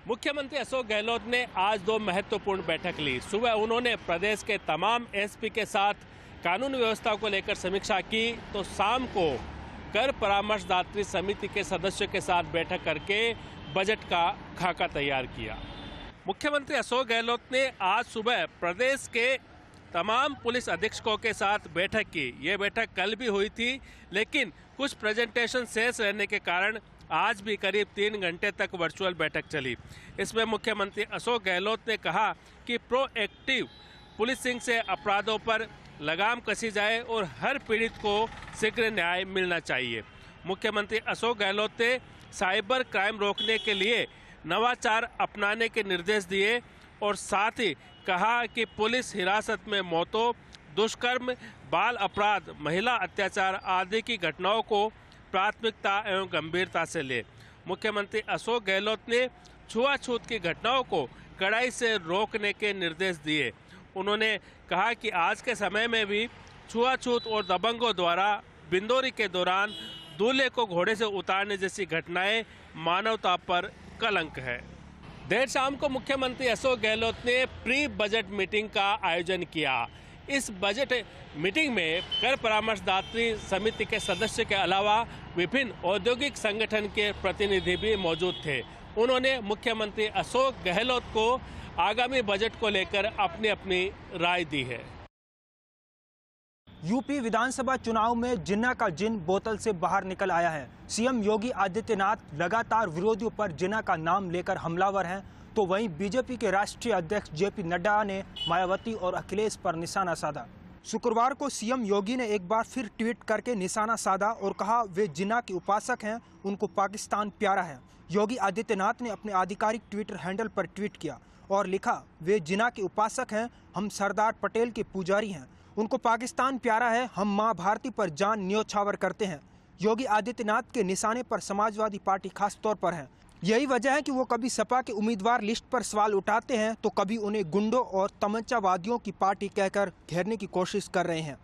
मुख्यमंत्री अशोक गहलोत ने आज दो महत्वपूर्ण बैठक ली। सुबह उन्होंने प्रदेश के तमाम एसपी के साथ कानून व्यवस्था को लेकर समीक्षा की, तो शाम को कर परामर्शदात्री समिति के सदस्यों के साथ बैठक करके बजट का खाका तैयार किया। मुख्यमंत्री अशोक गहलोत ने आज सुबह प्रदेश के तमाम पुलिस अधीक्षकों के साथ बैठक की। ये बैठक कल भी हुई थी, लेकिन कुछ प्रेजेंटेशन शेष रहने के कारण आज भी करीब 3 घंटे तक वर्चुअल बैठक चली। इसमें मुख्यमंत्री अशोक गहलोत ने कहा कि प्रोएक्टिव पुलिसिंग से अपराधों पर लगाम कसी जाए और हर पीड़ित को शीघ्र न्याय मिलना चाहिए। मुख्यमंत्री अशोक गहलोत ने साइबर क्राइम रोकने के लिए नवाचार अपनाने के निर्देश दिए और साथ ही कहा कि पुलिस हिरासत में मौतों, दुष्कर्म, बाल अपराध, महिला अत्याचार आदि की घटनाओं को प्राथमिकता एवं गंभीरता से ले। मुख्यमंत्री अशोक गहलोत ने छुआछूत की घटनाओं को कड़ाई से रोकने के निर्देश दिए। उन्होंने कहा कि आज के समय में भी छुआछूत और दबंगों द्वारा बिंदोरी के दौरान दूल्हे को घोड़े से उतारने जैसी घटनाएं मानवता पर कलंक है। देर शाम को मुख्यमंत्री अशोक गहलोत ने प्री बजट मीटिंग का आयोजन किया। इस बजट मीटिंग में कर परामर्शदात्री समिति के सदस्य के अलावा विभिन्न औद्योगिक संगठन के प्रतिनिधि भी मौजूद थे। उन्होंने मुख्यमंत्री अशोक गहलोत को आगामी बजट को लेकर अपनी अपनी राय दी है। यूपी विधानसभा चुनाव में जिन्ना का जिन बोतल से बाहर निकल आया है। सीएम योगी आदित्यनाथ लगातार विरोधियों पर जिन्ना का नाम लेकर हमलावर हैं, तो वहीं बीजेपी के राष्ट्रीय अध्यक्ष जेपी नड्डा ने मायावती और अखिलेश पर निशाना साधा। शुक्रवार को सीएम योगी ने एक बार फिर ट्वीट करके निशाना साधा और कहा वे जिन्ना के उपासक हैं, उनको पाकिस्तान प्यारा है। योगी आदित्यनाथ ने अपने आधिकारिक ट्विटर हैंडल पर ट्वीट किया और लिखा, वे जिन्ना के उपासक हैं, हम सरदार पटेल के पुजारी हैं, उनको पाकिस्तान प्यारा है, हम माँ भारती पर जान न्योछावर करते हैं। योगी आदित्यनाथ के निशाने पर समाजवादी पार्टी खास तौर पर है। यही वजह है कि वो कभी सपा के उम्मीदवार लिस्ट पर सवाल उठाते हैं, तो कभी उन्हें गुंडों और तमंचावादियों की पार्टी कहकर घेरने की कोशिश कर रहे हैं।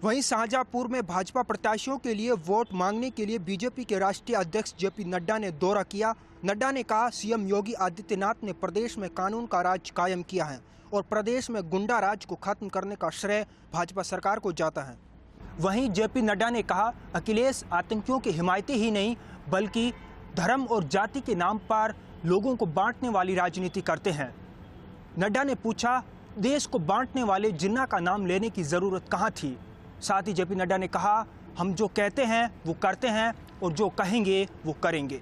वहीं शाहजहांपुर में भाजपा प्रत्याशियों के लिए वोट मांगने के लिए बीजेपी के राष्ट्रीय अध्यक्ष जेपी नड्डा ने दौरा किया। नड्डा ने कहा, सीएम योगी आदित्यनाथ ने प्रदेश में कानून का राज कायम किया है और प्रदेश में गुंडा राज को खत्म करने का श्रेय भाजपा सरकार को जाता है। वहीं जेपी नड्डा ने कहा, अखिलेश आतंकियों के हिमायती ही नहीं बल्कि धर्म और जाति के नाम पर लोगों को बांटने वाली राजनीति करते हैं। नड्डा ने पूछा, देश को बांटने वाले जिन्ना का नाम लेने की जरूरत कहाँ थी। साथ ही जेपी नड्डा ने कहा, हम जो कहते हैं वो करते हैं और जो कहेंगे वो करेंगे।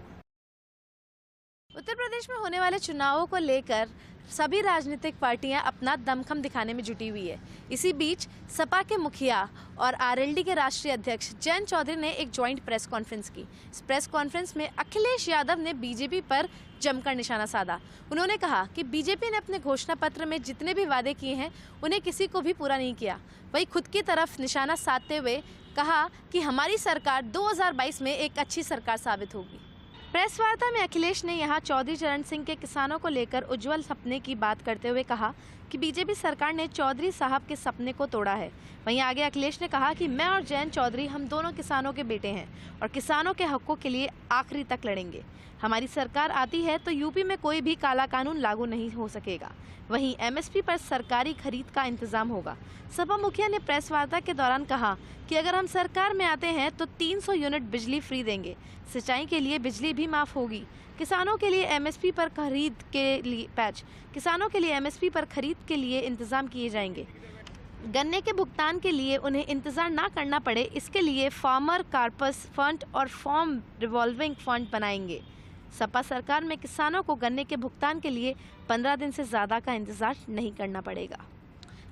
उत्तर प्रदेश में होने वाले चुनावों को लेकर सभी राजनीतिक पार्टियां अपना दमखम दिखाने में जुटी हुई है। इसी बीच सपा के मुखिया और आरएलडी के राष्ट्रीय अध्यक्ष जयंत चौधरी ने एक ज्वाइंट प्रेस कॉन्फ्रेंस की। इस प्रेस कॉन्फ्रेंस में अखिलेश यादव ने बीजेपी पर जमकर निशाना साधा। उन्होंने कहा कि बीजेपी ने अपने घोषणा पत्र में जितने भी वादे किए हैं उन्हें किसी को भी पूरा नहीं किया। वहीं खुद की तरफ निशाना साधते हुए कहा कि हमारी सरकार 2022 में एक अच्छी सरकार साबित होगी। प्रेस वार्ता में अखिलेश ने यहां चौधरी चरण सिंह के किसानों को लेकर उज्जवल सपने की बात करते हुए कहा कि बीजेपी सरकार ने चौधरी साहब के सपने को तोड़ा है। वहीं आगे अखिलेश ने कहा कि मैं और जयंत चौधरी हम दोनों किसानों के बेटे हैं और किसानों के हकों के लिए आखिरी तक लड़ेंगे। हमारी सरकार आती है तो यूपी में कोई भी काला कानून लागू नहीं हो सकेगा। वहीं एमएसपी पर सरकारी खरीद का इंतजाम होगा। सपा मुखिया ने प्रेस वार्ता के दौरान कहा कि अगर हम सरकार में आते हैं तो 300 यूनिट बिजली फ्री देंगे, सिंचाई के लिए बिजली भी माफ होगी, किसानों के लिए एमएसपी पर खरीद के लिए इंतजाम किए जाएंगे। गन्ने के भुगतान के लिए उन्हें इंतजार ना करना पड़े, इसके लिए फार्मर कार्पस फंड और फार्म रिवॉल्विंग फंड बनाएंगे। सपा सरकार में किसानों को गन्ने के भुगतान के लिए 15 दिन से ज़्यादा का इंतजार नहीं करना पड़ेगा।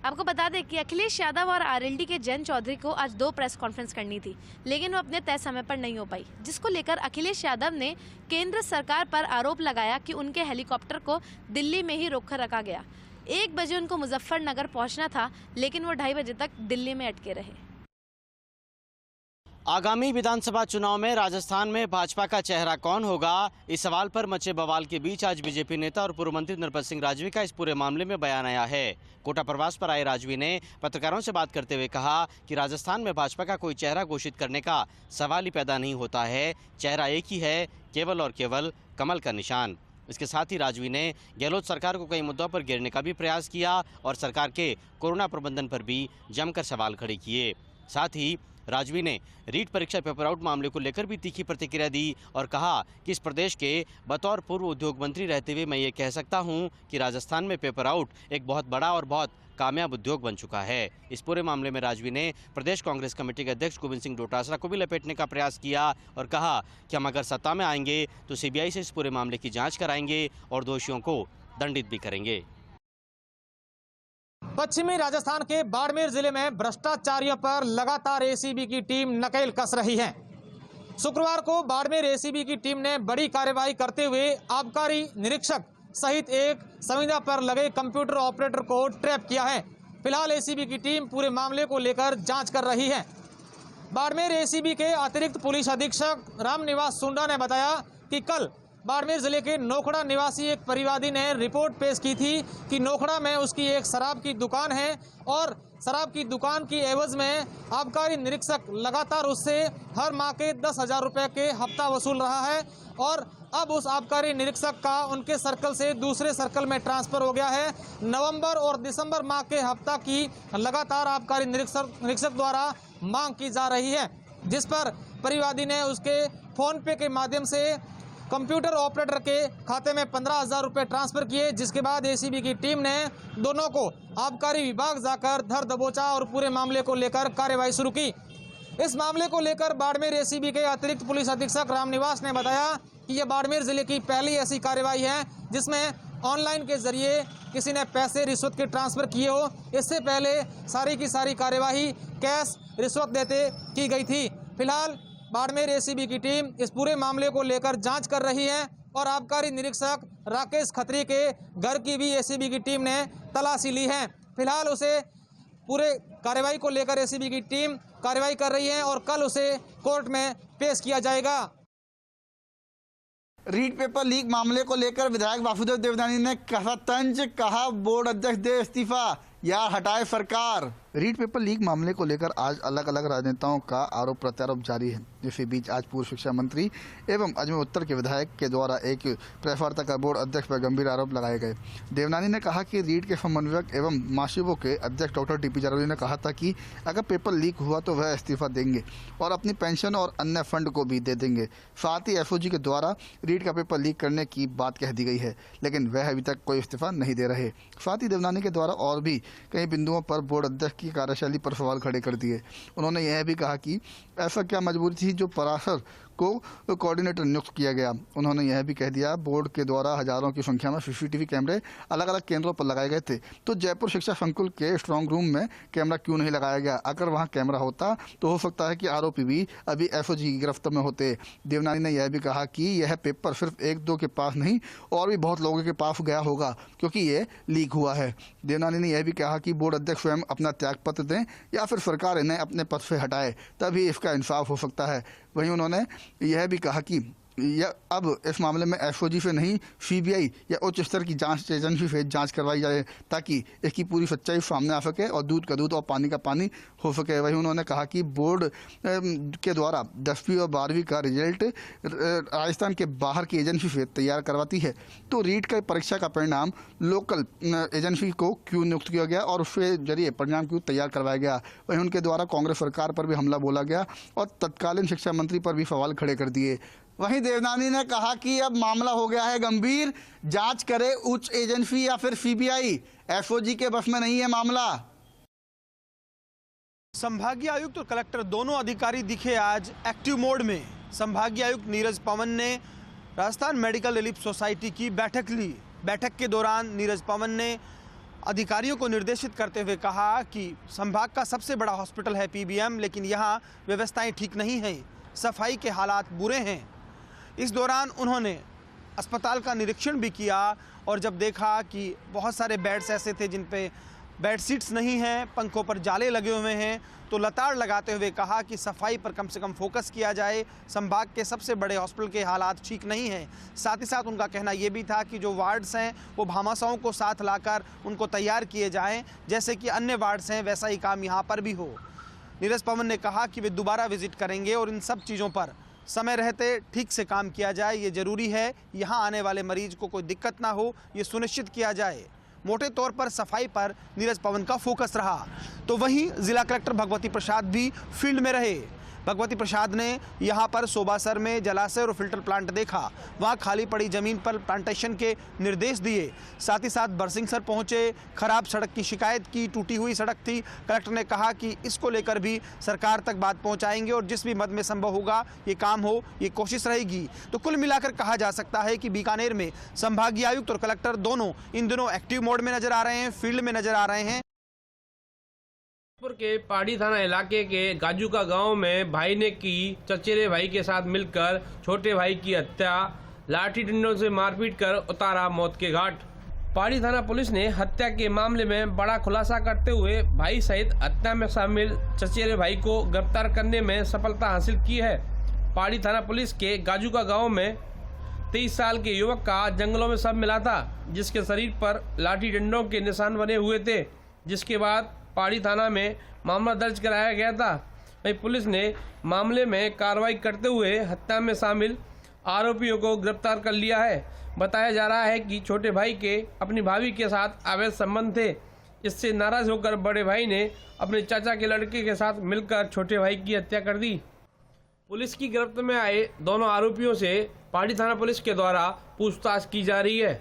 आपको बता दें कि अखिलेश यादव और आरएलडी के जयंत चौधरी को आज 2 प्रेस कॉन्फ्रेंस करनी थी, लेकिन वो अपने तय समय पर नहीं हो पाई, जिसको लेकर अखिलेश यादव ने केंद्र सरकार पर आरोप लगाया कि उनके हेलीकॉप्टर को दिल्ली में ही रोक कर रखा गया। 1 बजे उनको मुजफ्फरनगर पहुंचना था, लेकिन वो 2:30 बजे तक दिल्ली में अटके रहे। आगामी विधानसभा चुनाव में राजस्थान में भाजपा का चेहरा कौन होगा, इस सवाल पर मचे बवाल के बीच आज बीजेपी नेता और पूर्व मंत्री नरपत सिंह राजवी का इस पूरे मामले में बयान आया है। कोटा प्रवास पर आए राजवी ने पत्रकारों से बात करते हुए कहा कि राजस्थान में भाजपा का कोई चेहरा घोषित करने का सवाल ही पैदा नहीं होता है। चेहरा एक ही है, केवल और केवल कमल का निशान। इसके साथ ही राजवी ने गहलोत सरकार को कई मुद्दों पर घेरने का भी प्रयास किया और सरकार के कोरोना प्रबंधन पर भी जमकर सवाल खड़े किए। साथ ही राजवी ने रीट परीक्षा पेपर आउट मामले को लेकर भी तीखी प्रतिक्रिया दी और कहा कि इस प्रदेश के बतौर पूर्व उद्योग मंत्री रहते हुए मैं ये कह सकता हूं कि राजस्थान में पेपर आउट एक बहुत बड़ा और बहुत कामयाब उद्योग बन चुका है। इस पूरे मामले में राजवी ने प्रदेश कांग्रेस कमेटी के अध्यक्ष गोविंद सिंह डोटासरा को भी लपेटने का प्रयास किया और कहा कि हम अगर सत्ता में आएंगे तो सीबीआई से इस पूरे मामले की जांच कराएंगे और दोषियों को दंडित भी करेंगे। पश्चिमी राजस्थान के बाड़मेर जिले में भ्रष्टाचारियों पर लगातार एसीबी की टीम नकेल कस रही है। शुक्रवार को बाड़मेर एसीबी की टीम ने बड़ी कार्रवाई करते हुए आबकारी निरीक्षक सहित एक संविदा पर लगे कंप्यूटर ऑपरेटर को ट्रैप किया है। फिलहाल एसीबी की टीम पूरे मामले को लेकर जांच कर रही है। बाड़मेर एसीबी के अतिरिक्त पुलिस अधीक्षक रामनिवास सुंडा ने बताया कि कल बाड़मेर जिले के नोखड़ा निवासी एक परिवादी ने रिपोर्ट पेश की थी कि नोखड़ा में उसकी एक शराब की दुकान है और शराब की दुकान की एवज में आबकारी निरीक्षक लगातार उससे हर माह के 10,000 रुपये के हफ्ता वसूल रहा है और अब उस आबकारी निरीक्षक का उनके सर्कल से दूसरे सर्कल में ट्रांसफर हो गया है। नवंबर और दिसंबर माह के हफ्ता की लगातार आबकारी निरीक्षक द्वारा मांग की जा रही है, जिस पर परिवादी ने उसके फोन पे के माध्यम से कंप्यूटर ऑपरेटर के खाते में 15,000 रुपये ट्रांसफर किए, जिसके बाद एसीबी की टीम ने दोनों को आबकारी विभाग जाकर धर दबोचा और पूरे मामले को लेकर कार्रवाई शुरू की। इस मामले को लेकर बाड़मेर एसीबी के अतिरिक्त पुलिस अधीक्षक रामनिवास ने बताया कि यह बाड़मेर जिले की पहली ऐसी कार्रवाई है जिसमें ऑनलाइन के जरिए किसी ने पैसे रिश्वत के ट्रांसफर किए हो। इससे पहले सारी की सारी कार्यवाही कैश रिश्वत देते की गई थी। फिलहाल बाड़मेर एसीबी की टीम इस पूरे मामले को लेकर जांच कर रही है और आबकारी निरीक्षक राकेश खत्री के घर की भी एसीबी की टीम ने तलाशी ली है। फिलहाल उसे पूरे कार्रवाई को लेकर एसीबी की टीम कार्रवाई कर रही है और कल उसे कोर्ट में पेश किया जाएगा। रीट पेपर लीक मामले को लेकर विधायक वासुदेव देवनानी ने कहा तंज, कहा बोर्ड अध्यक्ष दे इस्तीफा या हटाए सरकार। रीट पेपर लीक मामले को लेकर आज अलग अलग राजनेताओं का आरोप प्रत्यारोप जारी है। इसी बीच आज पूर्व शिक्षा मंत्री एवं अजमेर उत्तर के विधायक के द्वारा एक प्रेस वार्ता कर बोर्ड अध्यक्ष पर गंभीर आरोप लगाए गए। देवनानी ने कहा कि रीट के समन्वयक एवं माशिबो के अध्यक्ष डॉक्टर टीपी जारौली ने कहा था कि अगर पेपर लीक हुआ तो वह इस्तीफा देंगे और अपनी पेंशन और अन्य फंड को भी दे देंगे। साथ ही एसओजी के द्वारा रीट का पेपर लीक करने की बात कह दी गई है, लेकिन वह अभी तक कोई इस्तीफा नहीं दे रहे। साथ ही देवनानी के द्वारा और भी कई बिंदुओं पर बोर्ड अध्यक्ष की कार्यशैली पर सवाल खड़े कर दिए। उन्होंने यह भी कहा कि ऐसा क्या मजबूरी थी जो पराशर को कोऑर्डिनेटर नियुक्त किया गया। उन्होंने यह भी कह दिया बोर्ड के द्वारा हजारों की संख्या में सीसीटीवी कैमरे अलग अलग केंद्रों पर लगाए गए थे, तो जयपुर शिक्षा संकुल के स्ट्रांग रूम में कैमरा क्यों नहीं लगाया गया। अगर वहां कैमरा होता तो हो सकता है कि आरोपी भी अभी एसओजी की गिरफ्त में होते। देवनानी ने यह भी कहा कि यह पेपर सिर्फ एक दो के पास नहीं और भी बहुत लोगों के पास गया होगा क्योंकि ये लीक हुआ है। देवनानी ने यह भी कहा कि बोर्ड अध्यक्ष स्वयं अपना त्यागपत्र दें या फिर सरकार इन्हें अपने पद से हटाए, तभी इसका इंसाफ हो सकता है। वहीं उन्होंने यह भी कहा कि यह अब इस मामले में एसओजी से नहीं सीबीआई या उच्च स्तर की जांच एजेंसी से जांच करवाई जाए ताकि इसकी पूरी सच्चाई सामने आ सके और दूध का दूध और पानी का पानी हो सके। वहीं उन्होंने कहा कि बोर्ड के द्वारा 10वीं और 12वीं का रिजल्ट राजस्थान के बाहर की एजेंसी से तैयार करवाती है, तो रीट का परीक्षा का परिणाम लोकल एजेंसी को क्यों नियुक्त किया गया और उसके जरिए परिणाम क्यों तैयार करवाया गया। वहीं उनके द्वारा कांग्रेस सरकार पर भी हमला बोला गया और तत्कालीन शिक्षा मंत्री पर भी सवाल खड़े कर दिए। वहीं देवनानी ने कहा कि अब मामला हो गया है गंभीर, जांच करे उच्च एजेंसी या फिर सीबीआई, एसओजी के बस में नहीं है मामला। संभागीय आयुक्त और कलेक्टर दोनों अधिकारी दिखे आज एक्टिव मोड में। संभागीय आयुक्त नीरज पवन ने राजस्थान मेडिकल रिलीफ सोसाइटी की बैठक ली। बैठक के दौरान नीरज पवन ने अधिकारियों को निर्देशित करते हुए कहा कि संभाग का सबसे बड़ा हॉस्पिटल है पीबीएम, लेकिन यहाँ व्यवस्थाएं ठीक नहीं हैं, सफाई के हालात बुरे हैं। इस दौरान उन्होंने अस्पताल का निरीक्षण भी किया और जब देखा कि बहुत सारे बेड्स ऐसे थे जिन पे बेड सीट्स नहीं हैं, पंखों पर जाले लगे हुए हैं, तो लताड़ लगाते हुए कहा कि सफाई पर कम से कम फोकस किया जाए। संभाग के सबसे बड़े हॉस्पिटल के हालात ठीक नहीं हैं। साथ ही साथ उनका कहना ये भी था कि जो वार्ड्स हैं वो भामाशाहों को साथ लाकर उनको तैयार किए जाएं, जैसे कि अन्य वार्ड्स हैं वैसा ही काम यहाँ पर भी हो। नीरज पवन ने कहा कि वे दोबारा विजिट करेंगे और इन सब चीज़ों पर समय रहते ठीक से काम किया जाए, ये जरूरी है। यहाँ आने वाले मरीज को कोई दिक्कत ना हो, ये सुनिश्चित किया जाए। मोटे तौर पर सफाई पर नीरज पवन का फोकस रहा। तो वहीं जिला कलेक्टर भगवती प्रसाद भी फील्ड में रहे। भगवती प्रसाद ने यहाँ पर सोबासर में जलाशय और फिल्टर प्लांट देखा, वहाँ खाली पड़ी जमीन पर प्लांटेशन के निर्देश दिए। साथ ही साथ बरसिंहसर पहुँचे, खराब सड़क की शिकायत की, टूटी हुई सड़क थी। कलेक्टर ने कहा कि इसको लेकर भी सरकार तक बात पहुँचाएंगे और जिस भी मद में संभव होगा ये काम हो, ये कोशिश रहेगी। तो कुल मिलाकर कहा जा सकता है कि बीकानेर में संभागीय आयुक्त और कलेक्टर दोनों इन दिनों एक्टिव मोड में नजर आ रहे हैं, फील्ड में नजर आ रहे हैं। के पहाड़ी थाना इलाके के गाजू का गांव में भाई ने की चचेरे भाई के साथ मिलकर छोटे भाई की हत्या, लाठी डंडों से मारपीट कर उतारा मौत के घाट। पहाड़ी थाना पुलिस ने हत्या के मामले में बड़ा खुलासा करते हुए भाई सहित हत्या में शामिल चचेरे भाई को गिरफ्तार करने में सफलता हासिल की है। पहाड़ी थाना पुलिस के गाजू का गाँव में 23 साल के युवक का जंगलों में शव मिला था, जिसके शरीर पर लाठी डंडों के निशान बने हुए थे, जिसके बाद पहाड़ी थाना में मामला दर्ज कराया गया था। वहीं पुलिस ने मामले में कार्रवाई करते हुए हत्या में शामिल आरोपियों को गिरफ्तार कर लिया है। बताया जा रहा है कि छोटे भाई के अपनी भाभी के साथ अवैध संबंध थे। इससे नाराज होकर बड़े भाई ने अपने चाचा के लड़के के साथ मिलकर छोटे भाई की हत्या कर दी। पुलिस की गिरफ्त में आए दोनों आरोपियों से पहाड़ी थाना पुलिस के द्वारा पूछताछ की जा रही है।